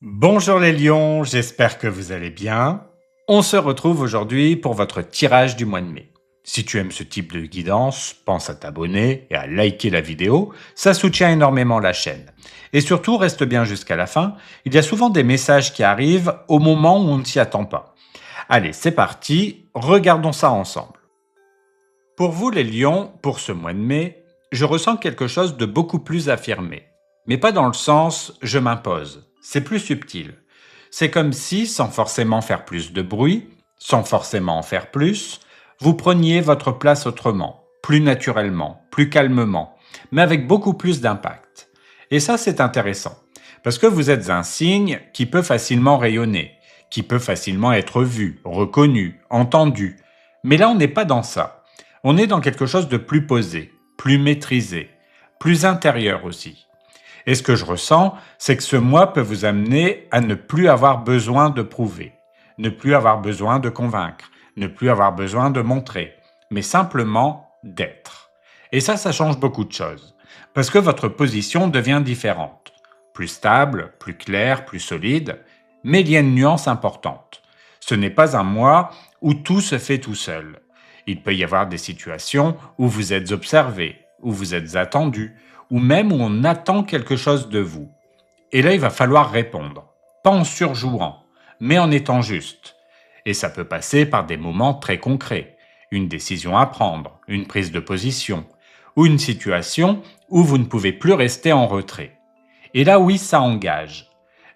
Bonjour les lions, j'espère que vous allez bien. On se retrouve aujourd'hui pour votre tirage du mois de mai. Si tu aimes ce type de guidance, pense à t'abonner et à liker la vidéo, ça soutient énormément la chaîne. Et surtout, reste bien jusqu'à la fin, il y a souvent des messages qui arrivent au moment où on ne s'y attend pas. Allez, c'est parti, regardons ça ensemble. Pour vous les lions, pour ce mois de mai, je ressens quelque chose de beaucoup plus affirmé. Mais pas dans le sens « je m'impose ». C'est plus subtil. C'est comme si, sans forcément faire plus de bruit, sans forcément en faire plus, vous preniez votre place autrement, plus naturellement, plus calmement, mais avec beaucoup plus d'impact. Et ça, c'est intéressant, parce que vous êtes un signe qui peut facilement rayonner, qui peut facilement être vu, reconnu, entendu. Mais là, on n'est pas dans ça. On est dans quelque chose de plus posé, plus maîtrisé, plus intérieur aussi. Et ce que je ressens, c'est que ce mois peut vous amener à ne plus avoir besoin de prouver, ne plus avoir besoin de convaincre, ne plus avoir besoin de montrer, mais simplement d'être. Et ça change beaucoup de choses, parce que votre position devient différente, plus stable, plus claire, plus solide, mais il y a une nuance importante. Ce n'est pas un mois où tout se fait tout seul. Il peut y avoir des situations où vous êtes observé, où vous êtes attendu, ou même où on attend quelque chose de vous. Et là, il va falloir répondre, pas en surjouant, mais en étant juste. Et ça peut passer par des moments très concrets, une décision à prendre, une prise de position, ou une situation où vous ne pouvez plus rester en retrait. Et là, oui, ça engage.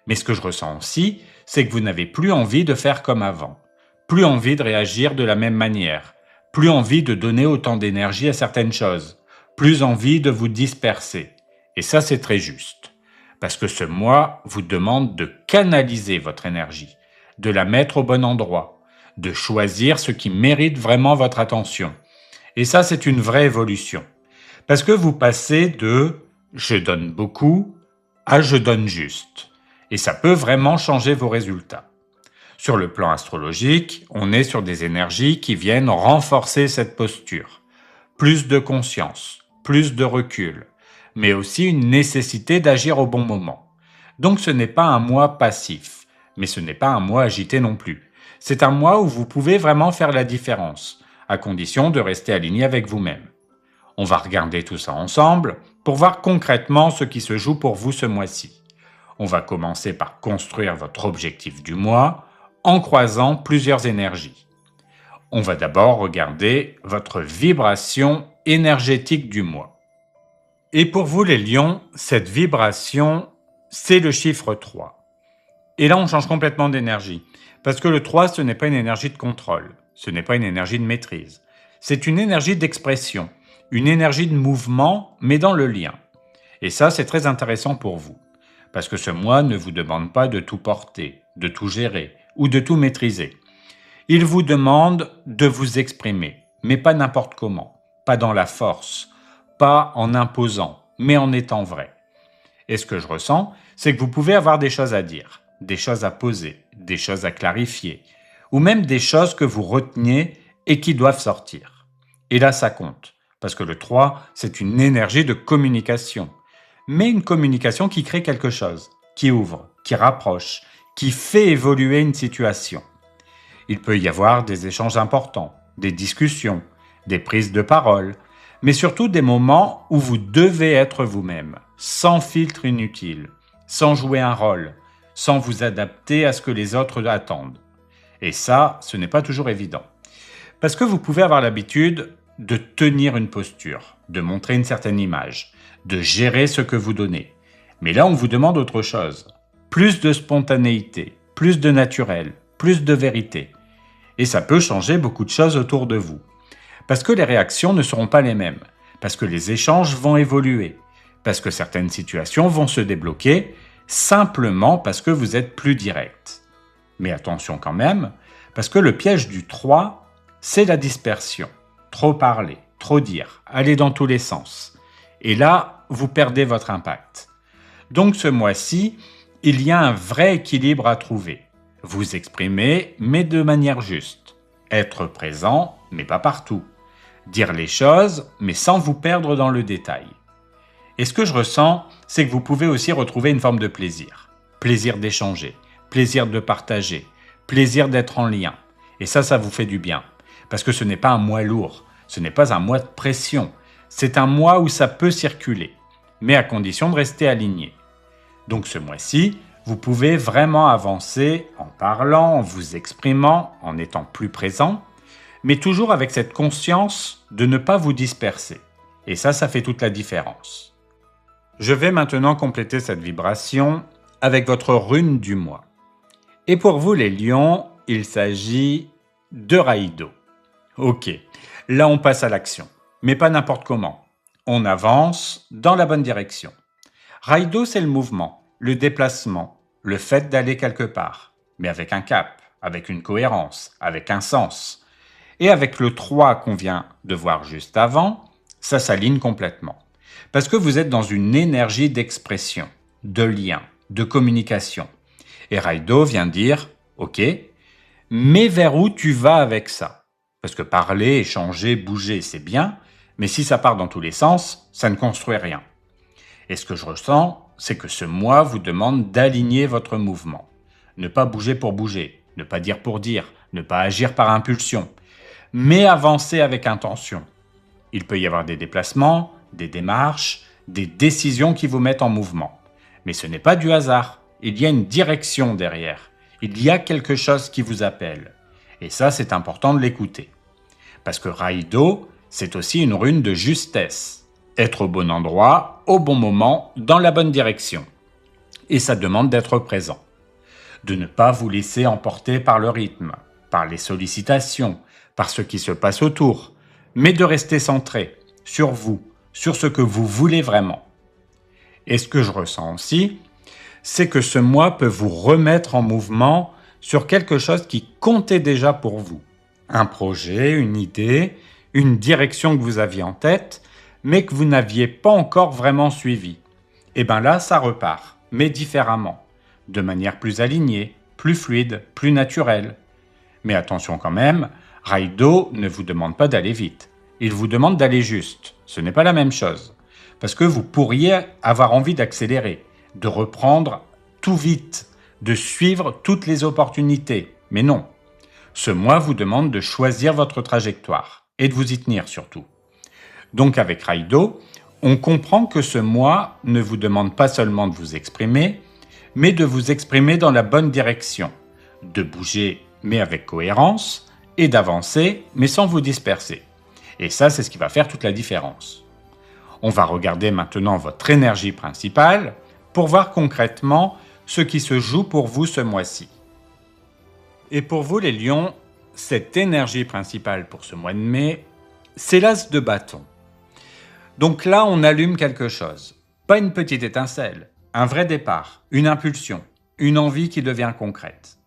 Mais ce que je ressens aussi, c'est que vous n'avez plus envie de faire comme avant, plus envie de réagir de la même manière, plus envie de donner autant d'énergie à certaines choses, plus envie de vous disperser. Et ça, c'est très juste. Parce que ce mois vous demande de canaliser votre énergie, de la mettre au bon endroit, de choisir ce qui mérite vraiment votre attention. Et ça, c'est une vraie évolution. Parce que vous passez de « je donne beaucoup » à « je donne juste ». Et ça peut vraiment changer vos résultats. Sur le plan astrologique, on est sur des énergies qui viennent renforcer cette posture. Plus de conscience, plus de recul, mais aussi une nécessité d'agir au bon moment. Donc ce n'est pas un mois passif, mais ce n'est pas un mois agité non plus. C'est un mois où vous pouvez vraiment faire la différence, à condition de rester aligné avec vous-même. On va regarder tout ça ensemble pour voir concrètement ce qui se joue pour vous ce mois-ci. On va commencer par construire votre objectif du mois en croisant plusieurs énergies. On va d'abord regarder votre vibration énergétique du mois. Et pour vous les lions, cette vibration, c'est le chiffre 3. Et là, on change complètement d'énergie. Parce que le 3, ce n'est pas une énergie de contrôle, ce n'est pas une énergie de maîtrise. C'est une énergie d'expression, une énergie de mouvement, mais dans le lien. Et ça, c'est très intéressant pour vous. Parce que ce mois ne vous demande pas de tout porter, de tout gérer ou de tout maîtriser. Il vous demande de vous exprimer, mais pas n'importe comment, pas dans la force, pas en imposant, mais en étant vrai. Et ce que je ressens, c'est que vous pouvez avoir des choses à dire, des choses à poser, des choses à clarifier, ou même des choses que vous reteniez et qui doivent sortir. Et là, ça compte, parce que le 3, c'est une énergie de communication, mais une communication qui crée quelque chose, qui ouvre, qui rapproche, qui fait évoluer une situation. Il peut y avoir des échanges importants, des discussions, des prises de parole, mais surtout des moments où vous devez être vous-même, sans filtre inutile, sans jouer un rôle, sans vous adapter à ce que les autres attendent. Et ça, ce n'est pas toujours évident. Parce que vous pouvez avoir l'habitude de tenir une posture, de montrer une certaine image, de gérer ce que vous donnez. Mais là, on vous demande autre chose. Plus de spontanéité, plus de naturel, plus de vérité. Et ça peut changer beaucoup de choses autour de vous. Parce que les réactions ne seront pas les mêmes, parce que les échanges vont évoluer, parce que certaines situations vont se débloquer, simplement parce que vous êtes plus direct. Mais attention quand même, parce que le piège du 3, c'est la dispersion. Trop parler, trop dire, aller dans tous les sens. Et là, vous perdez votre impact. Donc ce mois-ci, il y a un vrai équilibre à trouver. Vous exprimer, mais de manière juste. Être présent, mais pas partout. Dire les choses, mais sans vous perdre dans le détail. Et ce que je ressens, c'est que vous pouvez aussi retrouver une forme de plaisir. plaisir d'échanger, plaisir de partager, plaisir d'être en lien. Et ça vous fait du bien. Parce que ce n'est pas un mois lourd, ce n'est pas un mois de pression. C'est un mois où ça peut circuler, mais à condition de rester aligné. Donc ce mois-ci, vous pouvez vraiment avancer en parlant, en vous exprimant, en étant plus présent, mais toujours avec cette conscience de ne pas vous disperser. Et ça fait toute la différence. Je vais maintenant compléter cette vibration avec votre rune du mois. Et pour vous les lions, il s'agit de Raïdo. Ok, là on passe à l'action, mais pas n'importe comment. On avance dans la bonne direction. Raïdo, c'est le mouvement, le déplacement, le fait d'aller quelque part, mais avec un cap, avec une cohérence, avec un sens. Et avec le 3 qu'on vient de voir juste avant, ça s'aligne complètement. Parce que vous êtes dans une énergie d'expression, de lien, de communication. Et Raïdo vient dire, ok, mais vers où tu vas avec ça? Parce que parler, échanger, bouger, c'est bien, mais si ça part dans tous les sens, ça ne construit rien. Et ce que je ressens, c'est que ce mois vous demande d'aligner votre mouvement. Ne pas bouger pour bouger, ne pas dire pour dire, ne pas agir par impulsion, mais avancer avec intention. Il peut y avoir des déplacements, des démarches, des décisions qui vous mettent en mouvement. Mais ce n'est pas du hasard, il y a une direction derrière. Il y a quelque chose qui vous appelle. Et ça, c'est important de l'écouter. Parce que Raïdo, c'est aussi une rune de justesse. Être au bon endroit, au bon moment, dans la bonne direction. Et ça demande d'être présent. De ne pas vous laisser emporter par le rythme, par les sollicitations, par ce qui se passe autour, mais de rester centré sur vous, sur ce que vous voulez vraiment. Et ce que je ressens aussi, c'est que ce mois peut vous remettre en mouvement sur quelque chose qui comptait déjà pour vous. Un projet, une idée, une direction que vous aviez en tête, mais que vous n'aviez pas encore vraiment suivi. Et bien là, ça repart, mais différemment, de manière plus alignée, plus fluide, plus naturelle. Mais attention quand même, Raïdo ne vous demande pas d'aller vite. Il vous demande d'aller juste. Ce n'est pas la même chose. Parce que vous pourriez avoir envie d'accélérer, de reprendre tout vite, de suivre toutes les opportunités. Mais non. Ce mois vous demande de choisir votre trajectoire et de vous y tenir surtout. Donc avec Raïdo, on comprend que ce mois ne vous demande pas seulement de vous exprimer, mais de vous exprimer dans la bonne direction, de bouger mais avec cohérence et d'avancer mais sans vous disperser. Et ça, c'est ce qui va faire toute la différence. On va regarder maintenant votre énergie principale pour voir concrètement ce qui se joue pour vous ce mois-ci. Et pour vous les lions, cette énergie principale pour ce mois de mai, c'est l'as de bâton. Donc là, on allume quelque chose. Pas une petite étincelle, un vrai départ, une impulsion, une envie qui devient concrète.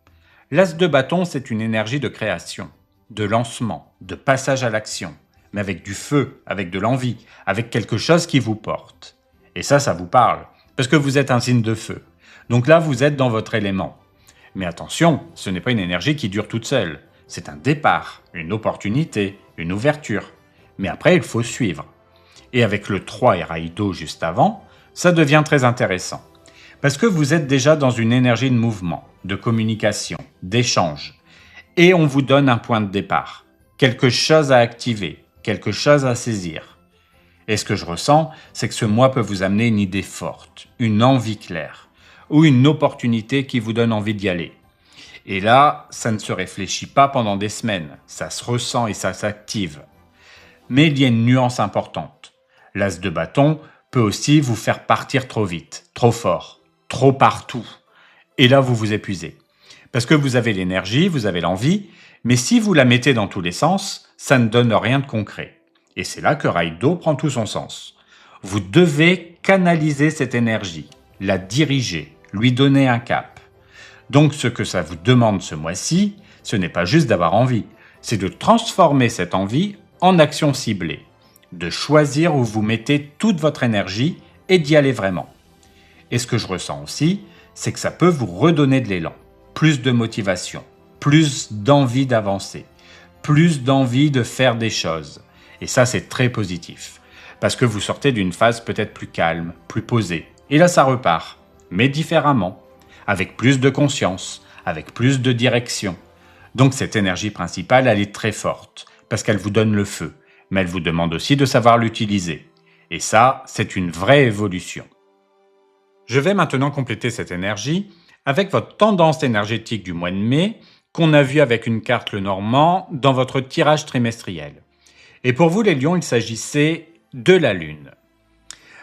L'as de bâton, c'est une énergie de création, de lancement, de passage à l'action, mais avec du feu, avec de l'envie, avec quelque chose qui vous porte. Et ça vous parle, parce que vous êtes un signe de feu. Donc là, vous êtes dans votre élément. Mais attention, ce n'est pas une énergie qui dure toute seule. C'est un départ, une opportunité, une ouverture. Mais après, il faut suivre. Et avec le 3 et Raïdo juste avant, ça devient très intéressant. Parce que vous êtes déjà dans une énergie de mouvement, de communication, d'échange. Et on vous donne un point de départ, quelque chose à activer, quelque chose à saisir. Et ce que je ressens, c'est que ce mois peut vous amener une idée forte, une envie claire, ou une opportunité qui vous donne envie d'y aller. Et là, ça ne se réfléchit pas pendant des semaines, ça se ressent et ça s'active. Mais il y a une nuance importante. L'as de bâton peut aussi vous faire partir trop vite, trop fort, trop partout. Et là, vous vous épuisez. Parce que vous avez l'énergie, vous avez l'envie, mais si vous la mettez dans tous les sens, ça ne donne rien de concret. Et c'est là que Raïdo prend tout son sens. Vous devez canaliser cette énergie, la diriger, lui donner un cap. Donc ce que ça vous demande ce mois-ci, ce n'est pas juste d'avoir envie, c'est de transformer cette envie en action ciblée, de choisir où vous mettez toute votre énergie et d'y aller vraiment. Et ce que je ressens aussi, c'est que ça peut vous redonner de l'élan, plus de motivation, plus d'envie d'avancer, plus d'envie de faire des choses. Et ça, c'est très positif, parce que vous sortez d'une phase peut-être plus calme, plus posée. Et là, ça repart, mais différemment, avec plus de conscience, avec plus de direction. Donc cette énergie principale, elle est très forte, parce qu'elle vous donne le feu, mais elle vous demande aussi de savoir l'utiliser. Et ça, c'est une vraie évolution. Je vais maintenant compléter cette énergie avec votre tendance énergétique du mois de mai, qu'on a vu avec une carte Lenormand dans votre tirage trimestriel. Et pour vous les lions, il s'agissait de la lune.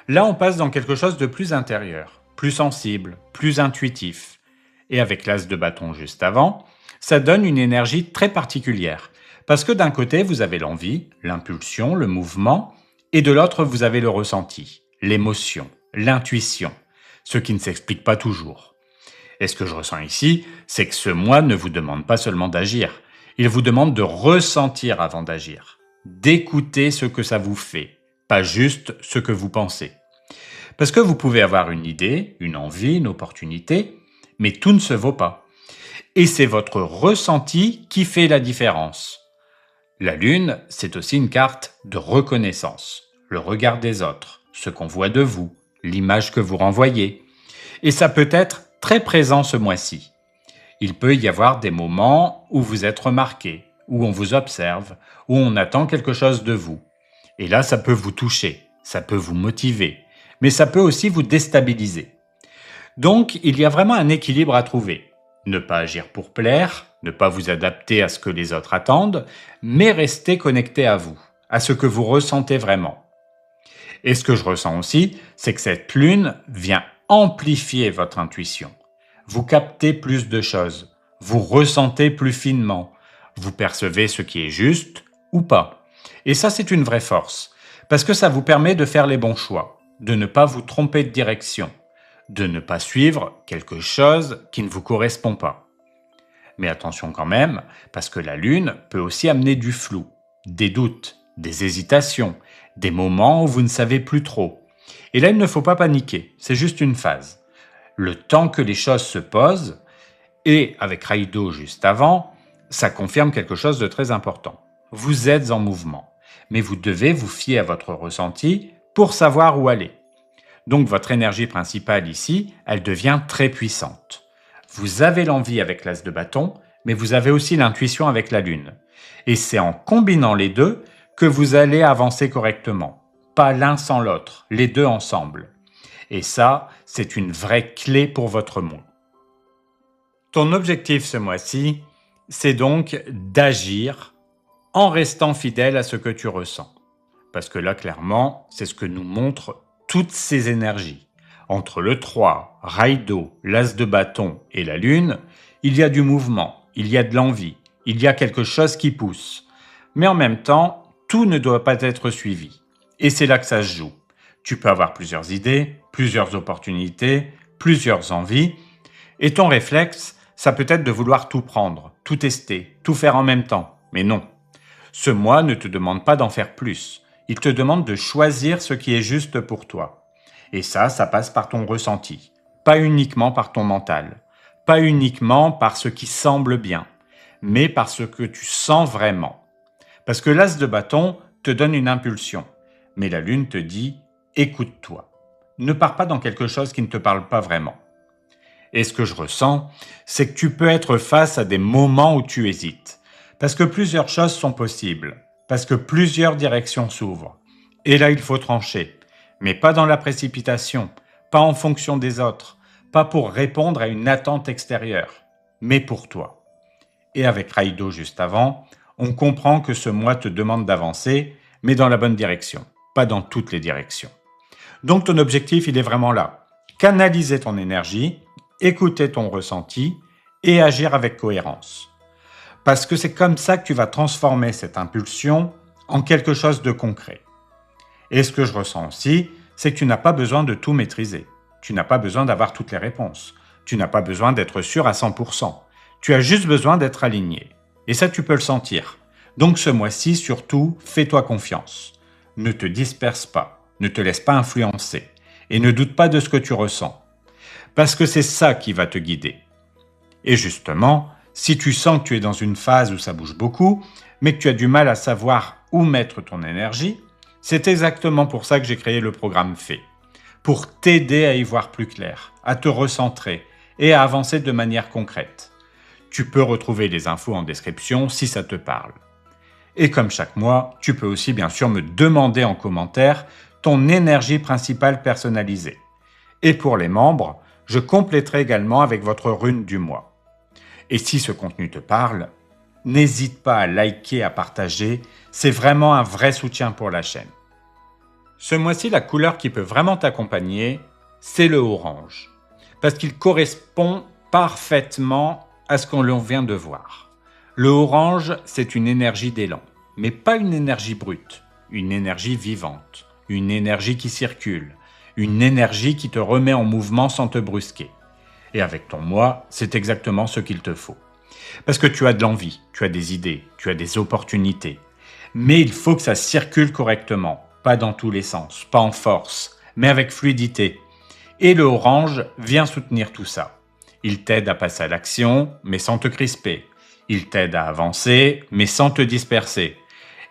Là, on passe dans quelque chose de plus intérieur, plus sensible, plus intuitif. Et avec l'as de bâton juste avant, ça donne une énergie très particulière. Parce que d'un côté, vous avez l'envie, l'impulsion, le mouvement, et de l'autre, vous avez le ressenti, l'émotion, l'intuition, ce qui ne s'explique pas toujours. Et ce que je ressens ici, c'est que ce mois ne vous demande pas seulement d'agir, il vous demande de ressentir avant d'agir, d'écouter ce que ça vous fait, pas juste ce que vous pensez. Parce que vous pouvez avoir une idée, une envie, une opportunité, mais tout ne se vaut pas. Et c'est votre ressenti qui fait la différence. La lune, c'est aussi une carte de reconnaissance, le regard des autres, ce qu'on voit de vous, l'image que vous renvoyez. Et ça peut être très présent ce mois-ci. Il peut y avoir des moments où vous êtes remarqué, où on vous observe, où on attend quelque chose de vous. Et là, ça peut vous toucher, ça peut vous motiver, mais ça peut aussi vous déstabiliser. Donc, il y a vraiment un équilibre à trouver. Ne pas agir pour plaire, ne pas vous adapter à ce que les autres attendent, mais rester connecté à vous, à ce que vous ressentez vraiment. Et ce que je ressens aussi, c'est que cette lune vient amplifier votre intuition. Vous captez plus de choses, vous ressentez plus finement, vous percevez ce qui est juste ou pas. Et ça, c'est une vraie force, parce que ça vous permet de faire les bons choix, de ne pas vous tromper de direction, de ne pas suivre quelque chose qui ne vous correspond pas. Mais attention quand même, parce que la lune peut aussi amener du flou, des doutes, des hésitations, des moments où vous ne savez plus trop. Et là, il ne faut pas paniquer, c'est juste une phase. Le temps que les choses se posent, et avec Raido juste avant, ça confirme quelque chose de très important. Vous êtes en mouvement, mais vous devez vous fier à votre ressenti pour savoir où aller. Donc votre énergie principale ici, elle devient très puissante. Vous avez l'envie avec l'as de bâton, mais vous avez aussi l'intuition avec la lune. Et c'est en combinant les deux que vous allez avancer correctement. Pas l'un sans l'autre, les deux ensemble. Et ça, c'est une vraie clé pour votre mois. Ton objectif ce mois-ci, c'est donc d'agir en restant fidèle à ce que tu ressens. Parce que là, clairement, c'est ce que nous montrent toutes ces énergies. Entre le 3, Raido, l'as de bâton et la lune, il y a du mouvement, il y a de l'envie, il y a quelque chose qui pousse. Mais en même temps, tout ne doit pas être suivi. Et c'est là que ça se joue. Tu peux avoir plusieurs idées, plusieurs opportunités, plusieurs envies. Et ton réflexe, ça peut être de vouloir tout prendre, tout tester, tout faire en même temps. Mais non. Ce mois ne te demande pas d'en faire plus. Il te demande de choisir ce qui est juste pour toi. Et ça passe par ton ressenti. Pas uniquement par ton mental. Pas uniquement par ce qui semble bien. Mais par ce que tu sens vraiment. Parce que l'as de bâton te donne une impulsion. Mais la lune te dit « écoute-toi ». Ne pars pas dans quelque chose qui ne te parle pas vraiment. Et ce que je ressens, c'est que tu peux être face à des moments où tu hésites. Parce que plusieurs choses sont possibles. Parce que plusieurs directions s'ouvrent. Et là, il faut trancher. Mais pas dans la précipitation, pas en fonction des autres, pas pour répondre à une attente extérieure, mais pour toi. Et avec Raido juste avant, on comprend que ce mois te demande d'avancer, mais dans la bonne direction. Pas dans toutes les directions. Donc ton objectif, il est vraiment là. Canaliser ton énergie, écouter ton ressenti et agir avec cohérence. Parce que c'est comme ça que tu vas transformer cette impulsion en quelque chose de concret. Et ce que je ressens aussi, c'est que tu n'as pas besoin de tout maîtriser. Tu n'as pas besoin d'avoir toutes les réponses. Tu n'as pas besoin d'être sûr à 100%. Tu as juste besoin d'être aligné. Et ça, tu peux le sentir. Donc ce mois-ci, surtout, fais-toi confiance. Ne te disperse pas, ne te laisse pas influencer et ne doute pas de ce que tu ressens. Parce que c'est ça qui va te guider. Et justement, si tu sens que tu es dans une phase où ça bouge beaucoup, mais que tu as du mal à savoir où mettre ton énergie, c'est exactement pour ça que j'ai créé le programme Fée. Pour t'aider à y voir plus clair, à te recentrer et à avancer de manière concrète. Tu peux retrouver les infos en description si ça te parle. Et comme chaque mois, tu peux aussi bien sûr me demander en commentaire ton énergie principale personnalisée. Et pour les membres, je compléterai également avec votre rune du mois. Et si ce contenu te parle, n'hésite pas à liker, à partager, c'est vraiment un vrai soutien pour la chaîne. Ce mois-ci, la couleur qui peut vraiment t'accompagner, c'est le orange, parce qu'il correspond parfaitement à ce qu'on vient de voir. Le orange, c'est une énergie d'élan, mais pas une énergie brute, une énergie vivante, une énergie qui circule, une énergie qui te remet en mouvement sans te brusquer. Et avec ton moi, c'est exactement ce qu'il te faut. Parce que tu as de l'envie, tu as des idées, tu as des opportunités. Mais il faut que ça circule correctement, pas dans tous les sens, pas en force, mais avec fluidité. Et le orange vient soutenir tout ça. Il t'aide à passer à l'action, mais sans te crisper. Il t'aide à avancer, mais sans te disperser.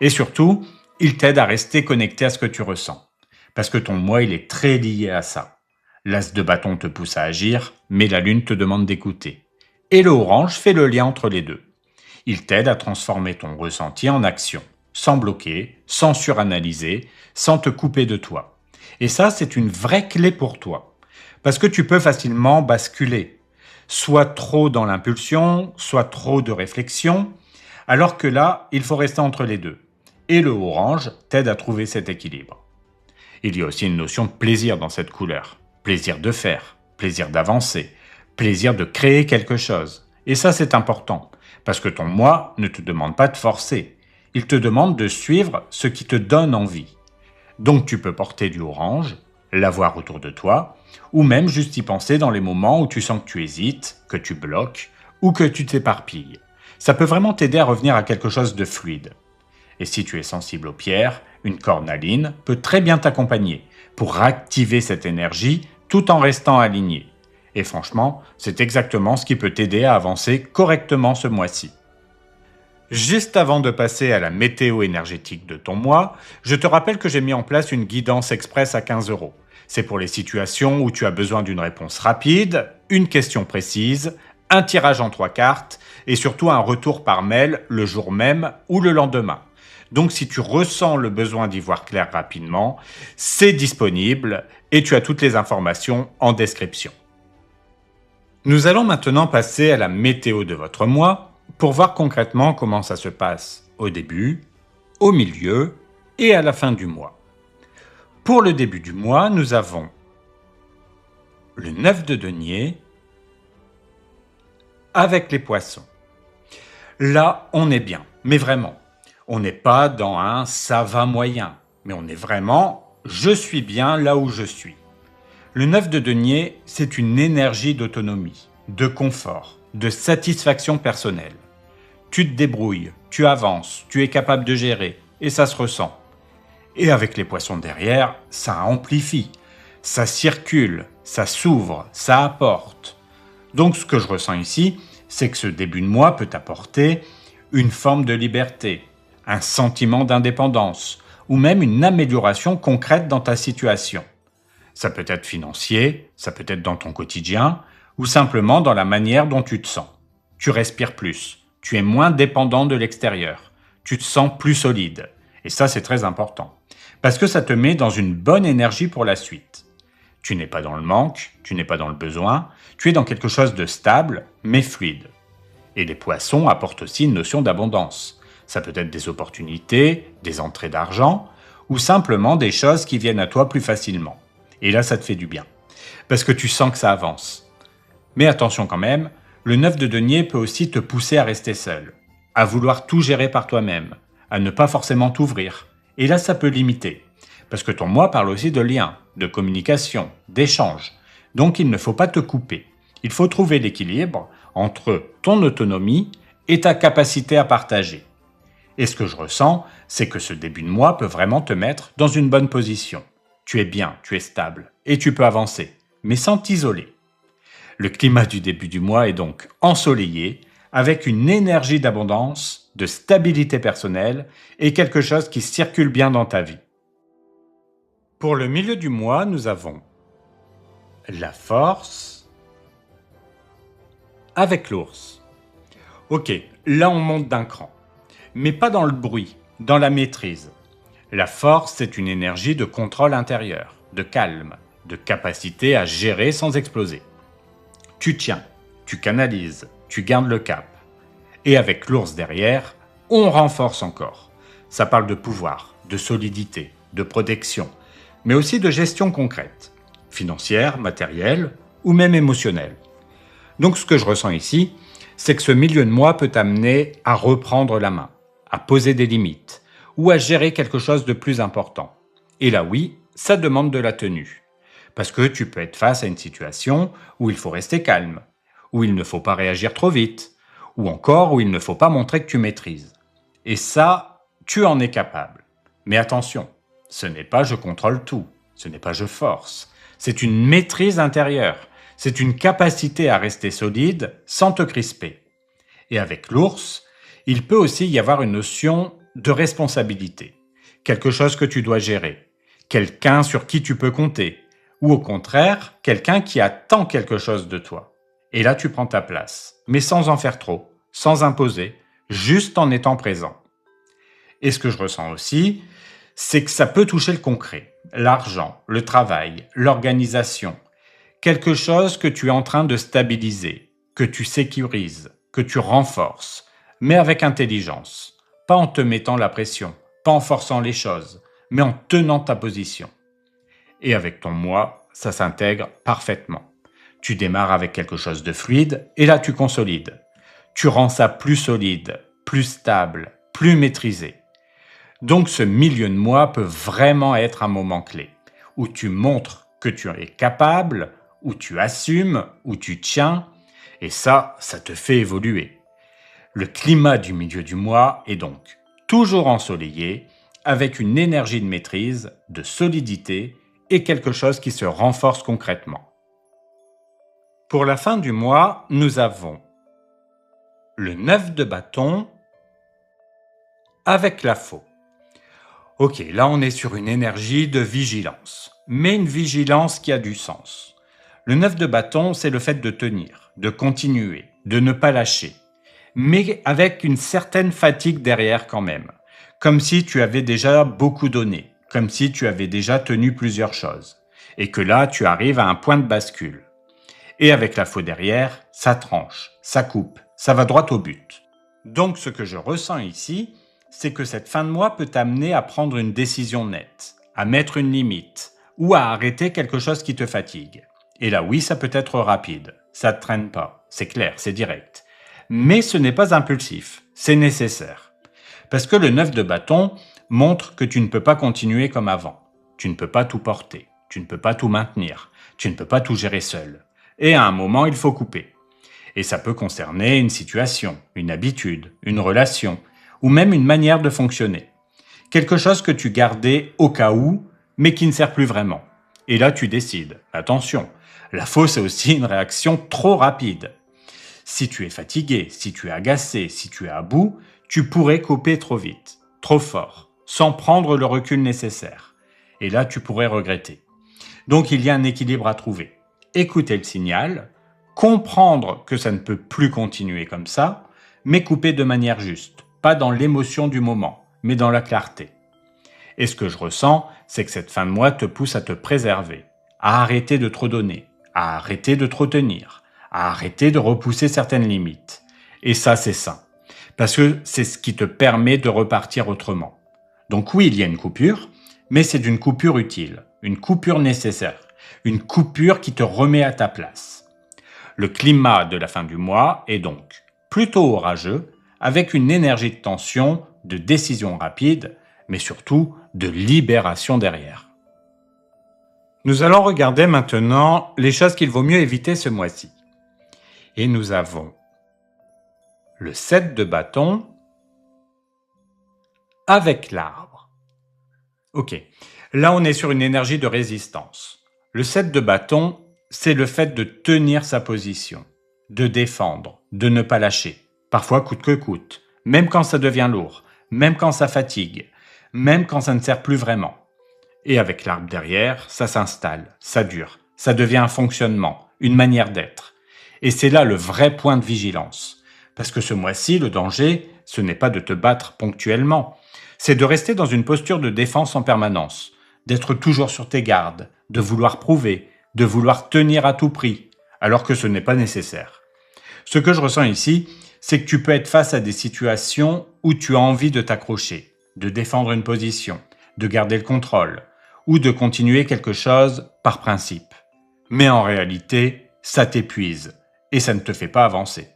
Et surtout, il t'aide à rester connecté à ce que tu ressens. Parce que ton moi, il est très lié à ça. L'as de bâton te pousse à agir, mais la lune te demande d'écouter. Et le orange fait le lien entre les deux. Il t'aide à transformer ton ressenti en action, sans bloquer, sans suranalyser, sans te couper de toi. Et ça, c'est une vraie clé pour toi. Parce que tu peux facilement basculer, soit trop dans l'impulsion, soit trop de réflexion, alors que là, il faut rester entre les deux. Et le orange t'aide à trouver cet équilibre. Il y a aussi une notion de plaisir dans cette couleur. Plaisir de faire, plaisir d'avancer, plaisir de créer quelque chose. Et ça, c'est important, parce que ton moi ne te demande pas de forcer. Il te demande de suivre ce qui te donne envie. Donc tu peux porter du orange, l'avoir autour de toi, ou même juste y penser dans les moments où tu sens que tu hésites, que tu bloques, ou que tu t'éparpilles. Ça peut vraiment t'aider à revenir à quelque chose de fluide. Et si tu es sensible aux pierres, une cornaline peut très bien t'accompagner pour activer cette énergie tout en restant aligné. Et franchement, c'est exactement ce qui peut t'aider à avancer correctement ce mois-ci. Juste avant de passer à la météo énergétique de ton mois, je te rappelle que j'ai mis en place une guidance express à 15 €. C'est pour les situations où tu as besoin d'une réponse rapide, une question précise, un tirage en 3 cartes et surtout un retour par mail le jour même ou le lendemain. Donc si tu ressens le besoin d'y voir clair rapidement, c'est disponible et tu as toutes les informations en description. Nous allons maintenant passer à la météo de votre mois pour voir concrètement comment ça se passe au début, au milieu et à la fin du mois. Pour le début du mois, nous avons le 9 de denier avec les poissons. Là, on est bien, mais vraiment. On n'est pas dans un « ça va moyen », mais on est vraiment « je suis bien là où je suis ». Le 9 de denier, c'est une énergie d'autonomie, de confort, de satisfaction personnelle. Tu te débrouilles, tu avances, tu es capable de gérer, et ça se ressent. Et avec les poissons derrière, ça amplifie, ça circule, ça s'ouvre, ça apporte. Donc ce que je ressens ici, c'est que ce début de mois peut apporter une forme de liberté, un sentiment d'indépendance ou même une amélioration concrète dans ta situation. Ça peut être financier, ça peut être dans ton quotidien ou simplement dans la manière dont tu te sens. Tu respires plus, tu es moins dépendant de l'extérieur, tu te sens plus solide. Et ça, c'est très important parce que ça te met dans une bonne énergie pour la suite. Tu n'es pas dans le manque, tu n'es pas dans le besoin, tu es dans quelque chose de stable mais fluide. Et les poissons apportent aussi une notion d'abondance. Ça peut être des opportunités, des entrées d'argent, ou simplement des choses qui viennent à toi plus facilement. Et là, ça te fait du bien, parce que tu sens que ça avance. Mais attention quand même, le 9 de denier peut aussi te pousser à rester seul, à vouloir tout gérer par toi-même, à ne pas forcément t'ouvrir. Et là, ça peut limiter, parce que ton moi parle aussi de lien, de communication, d'échange. Donc, il ne faut pas te couper. Il faut trouver l'équilibre entre ton autonomie et ta capacité à partager. Et ce que je ressens, c'est que ce début de mois peut vraiment te mettre dans une bonne position. Tu es bien, tu es stable, et tu peux avancer, mais sans t'isoler. Le climat du début du mois est donc ensoleillé, avec une énergie d'abondance, de stabilité personnelle, et quelque chose qui circule bien dans ta vie. Pour le milieu du mois, nous avons la force Avec l'ours. Ok, là on monte d'un cran. Mais pas dans le bruit, dans la maîtrise. La force, c'est une énergie de contrôle intérieur, de calme, de capacité à gérer sans exploser. Tu tiens, tu canalises, tu gardes le cap. Et avec l'ours derrière, on renforce encore. Ça parle de pouvoir, de solidité, de protection, mais aussi de gestion concrète, financière, matérielle ou même émotionnelle. Donc ce que je ressens ici, c'est que ce milieu de moi peut t'amener à reprendre la main, à poser des limites ou à gérer quelque chose de plus important. Et là oui, ça demande de la tenue. Parce que tu peux être face à une situation où il faut rester calme, où il ne faut pas réagir trop vite, ou encore où il ne faut pas montrer que tu maîtrises. Et ça, tu en es capable. Mais attention, ce n'est pas je contrôle tout, ce n'est pas je force, c'est une maîtrise intérieure, c'est une capacité à rester solide sans te crisper. Et avec l'ours, il peut aussi y avoir une notion de responsabilité, quelque chose que tu dois gérer, quelqu'un sur qui tu peux compter, ou au contraire, quelqu'un qui attend quelque chose de toi. Et là, tu prends ta place, mais sans en faire trop, sans imposer, juste en étant présent. Et ce que je ressens aussi, c'est que ça peut toucher le concret, l'argent, le travail, l'organisation, quelque chose que tu es en train de stabiliser, que tu sécurises, que tu renforces, mais avec intelligence, pas en te mettant la pression, pas en forçant les choses, mais en tenant ta position. Et avec ton moi, ça s'intègre parfaitement. Tu démarres avec quelque chose de fluide et là tu consolides. Tu rends ça plus solide, plus stable, plus maîtrisé. Donc ce milieu de moi peut vraiment être un moment clé, où tu montres que tu es capable, où tu assumes, où tu tiens, et ça te fait évoluer. Le climat du milieu du moi est donc toujours ensoleillé, avec une énergie de maîtrise, de solidité et quelque chose qui se renforce concrètement. Pour la fin du mois, nous avons le 9 de bâton avec la faux. Ok, là on est sur une énergie de vigilance, mais une vigilance qui a du sens. Le 9 de bâton, c'est le fait de tenir, de continuer, de ne pas lâcher, mais avec une certaine fatigue derrière quand même, comme si tu avais déjà beaucoup donné, comme si tu avais déjà tenu plusieurs choses, et que là tu arrives à un point de bascule. Et avec la faux derrière, ça tranche, ça coupe, ça va droit au but. Donc ce que je ressens ici, c'est que cette fin de mois peut t'amener à prendre une décision nette, à mettre une limite, ou à arrêter quelque chose qui te fatigue. Et là oui, ça peut être rapide, ça ne te traîne pas, c'est clair, c'est direct. Mais ce n'est pas impulsif, c'est nécessaire. Parce que le 9 de bâton montre que tu ne peux pas continuer comme avant. Tu ne peux pas tout porter, tu ne peux pas tout maintenir, tu ne peux pas tout gérer seul. Et à un moment, il faut couper. Et ça peut concerner une situation, une habitude, une relation, ou même une manière de fonctionner. Quelque chose que tu gardais au cas où, mais qui ne sert plus vraiment. Et là, tu décides. Attention, la faux, c'est aussi une réaction trop rapide. Si tu es fatigué, si tu es agacé, si tu es à bout, tu pourrais couper trop vite, trop fort, sans prendre le recul nécessaire. Et là, tu pourrais regretter. Donc, il y a un équilibre à trouver. Écouter le signal, comprendre que ça ne peut plus continuer comme ça, mais couper de manière juste, pas dans l'émotion du moment, mais dans la clarté. Et ce que je ressens, c'est que cette fin de mois te pousse à te préserver, à arrêter de trop donner, à arrêter de trop tenir, à arrêter de repousser certaines limites. Et ça, c'est sain, parce que c'est ce qui te permet de repartir autrement. Donc oui, il y a une coupure, mais c'est une coupure utile, une coupure nécessaire, une coupure qui te remet à ta place. Le climat de la fin du mois est donc plutôt orageux, avec une énergie de tension, de décision rapide, mais surtout de libération derrière. Nous allons regarder maintenant les choses qu'il vaut mieux éviter ce mois-ci. Et nous avons le 7 de bâton avec l'arbre. Ok, là on est sur une énergie de résistance. Le 7 de bâton, c'est le fait de tenir sa position, de défendre, de ne pas lâcher, parfois coûte que coûte, même quand ça devient lourd, même quand ça fatigue, même quand ça ne sert plus vraiment. Et avec l'arbre derrière, ça s'installe, ça dure, ça devient un fonctionnement, une manière d'être. Et c'est là le vrai point de vigilance. Parce que ce mois-ci, le danger, ce n'est pas de te battre ponctuellement, c'est de rester dans une posture de défense en permanence, d'être toujours sur tes gardes, de vouloir prouver, de vouloir tenir à tout prix, alors que ce n'est pas nécessaire. Ce que je ressens ici, c'est que tu peux être face à des situations où tu as envie de t'accrocher, de défendre une position, de garder le contrôle, ou de continuer quelque chose par principe. Mais en réalité, ça t'épuise, et ça ne te fait pas avancer.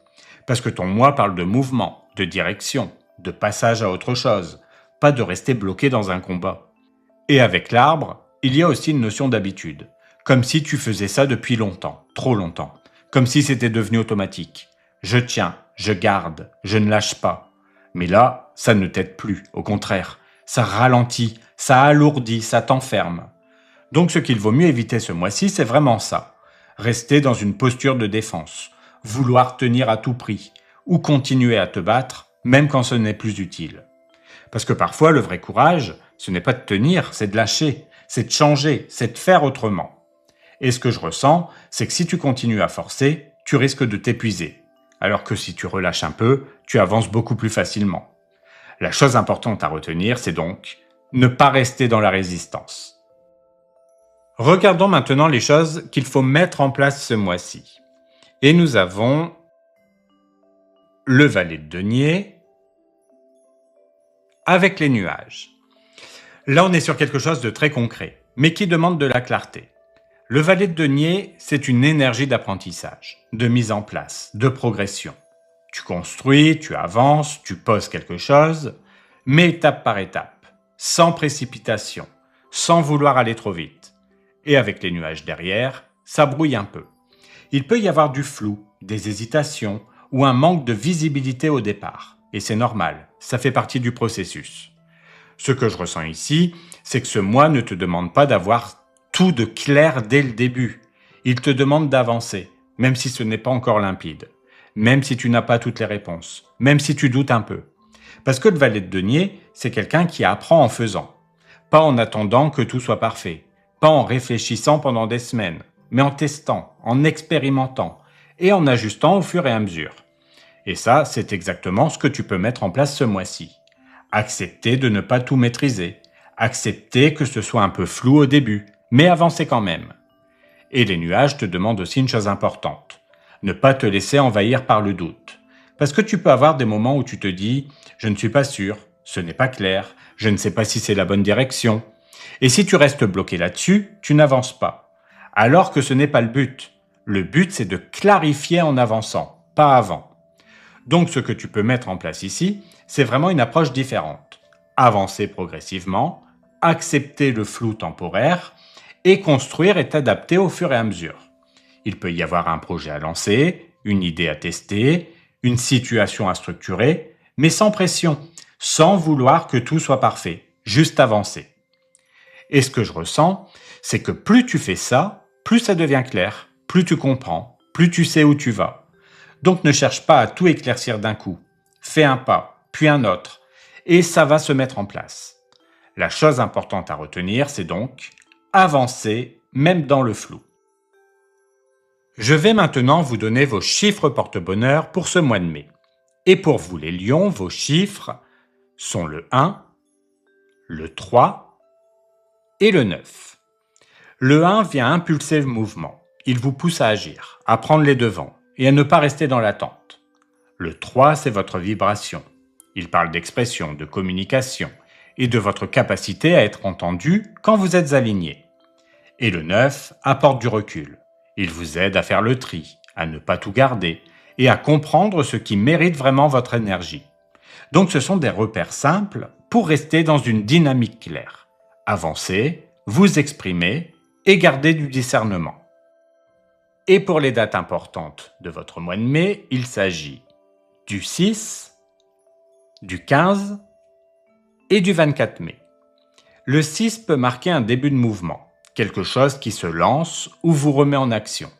Parce que ton moi parle de mouvement, de direction, de passage à autre chose, pas de rester bloqué dans un combat. Et avec l'arbre, il y a aussi une notion d'habitude, comme si tu faisais ça depuis longtemps, trop longtemps, comme si c'était devenu automatique. Je tiens, je garde, je ne lâche pas. Mais là, ça ne t'aide plus, au contraire, ça ralentit, ça alourdit, ça t'enferme. Donc ce qu'il vaut mieux éviter ce mois-ci, c'est vraiment ça. Rester dans une posture de défense, vouloir tenir à tout prix, ou continuer à te battre, même quand ce n'est plus utile. Parce que parfois, le vrai courage, ce n'est pas de tenir, c'est de lâcher, c'est de changer, c'est de faire autrement. Et ce que je ressens, c'est que si tu continues à forcer, tu risques de t'épuiser. Alors que si tu relâches un peu, tu avances beaucoup plus facilement. La chose importante à retenir, c'est donc ne pas rester dans la résistance. Regardons maintenant les choses qu'il faut mettre en place ce mois-ci. Et nous avons le valet de denier avec les nuages. Là, on est sur quelque chose de très concret, mais qui demande de la clarté. Le valet de denier, c'est une énergie d'apprentissage, de mise en place, de progression. Tu construis, tu avances, tu poses quelque chose, mais étape par étape, sans précipitation, sans vouloir aller trop vite. Et avec les nuages derrière, ça brouille un peu. Il peut y avoir du flou, des hésitations ou un manque de visibilité au départ. Et c'est normal, ça fait partie du processus. Ce que je ressens ici, c'est que ce mois ne te demande pas d'avoir tout de clair dès le début. Il te demande d'avancer, même si ce n'est pas encore limpide, même si tu n'as pas toutes les réponses, même si tu doutes un peu. Parce que le valet de denier, c'est quelqu'un qui apprend en faisant, pas en attendant que tout soit parfait, pas en réfléchissant pendant des semaines, mais en testant, en expérimentant et en ajustant au fur et à mesure. Et ça, c'est exactement ce que tu peux mettre en place ce mois-ci. Accepter de ne pas tout maîtriser, accepter que ce soit un peu flou au début, mais avancer quand même. Et les nuages te demandent aussi une chose importante, ne pas te laisser envahir par le doute. Parce que tu peux avoir des moments où tu te dis « je ne suis pas sûr, ce n'est pas clair, je ne sais pas si c'est la bonne direction ». Et si tu restes bloqué là-dessus, tu n'avances pas. Alors que ce n'est pas le but. Le but, c'est de clarifier en avançant, pas avant. Donc ce que tu peux mettre en place ici, c'est vraiment une approche différente. Avancer progressivement, accepter le flou temporaire et construire et t'adapter au fur et à mesure. Il peut y avoir un projet à lancer, une idée à tester, une situation à structurer, mais sans pression, sans vouloir que tout soit parfait, juste avancer. Et ce que je ressens, c'est que plus tu fais ça, plus ça devient clair, plus tu comprends, plus tu sais où tu vas. Donc ne cherche pas à tout éclaircir d'un coup. Fais un pas, puis un autre, et ça va se mettre en place. La chose importante à retenir, c'est donc avancer, même dans le flou. Je vais maintenant vous donner vos chiffres porte-bonheur pour ce mois de mai. Et pour vous les lions, vos chiffres sont le 1, le 3 et le 9. Le 1 vient impulser le mouvement. Il vous pousse à agir, à prendre les devants et à ne pas rester dans l'attente. Le 3, c'est votre vibration. Il parle d'expression, de communication et de votre capacité à être entendu quand vous êtes aligné. Et le 9 apporte du recul. Il vous aide à faire le tri, à ne pas tout garder et à comprendre ce qui mérite vraiment votre énergie. Donc ce sont des repères simples pour rester dans une dynamique claire. Avancer, vous exprimer et garder du discernement. Et pour les dates importantes de votre mois de mai, il s'agit du 6, du 15 et du 24 mai. Le 6 peut marquer un début de mouvement, quelque chose qui se lance ou vous remet en action.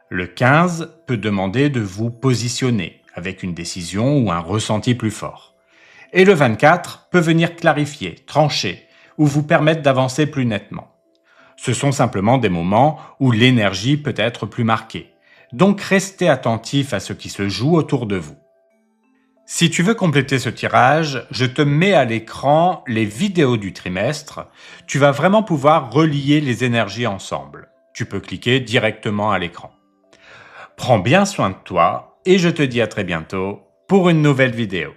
Le 15 peut demander de vous positionner avec une décision ou un ressenti plus fort. Et le 24 peut venir clarifier, trancher ou vous permettre d'avancer plus nettement. Ce sont simplement des moments où l'énergie peut être plus marquée, Donc restez attentif à ce qui se joue autour de vous. Si tu veux compléter ce tirage, je te mets à l'écran les vidéos du trimestre. Tu vas vraiment pouvoir relier les énergies ensemble. Tu peux cliquer directement à l'écran. Prends bien soin de toi et je te dis à très bientôt pour une nouvelle vidéo.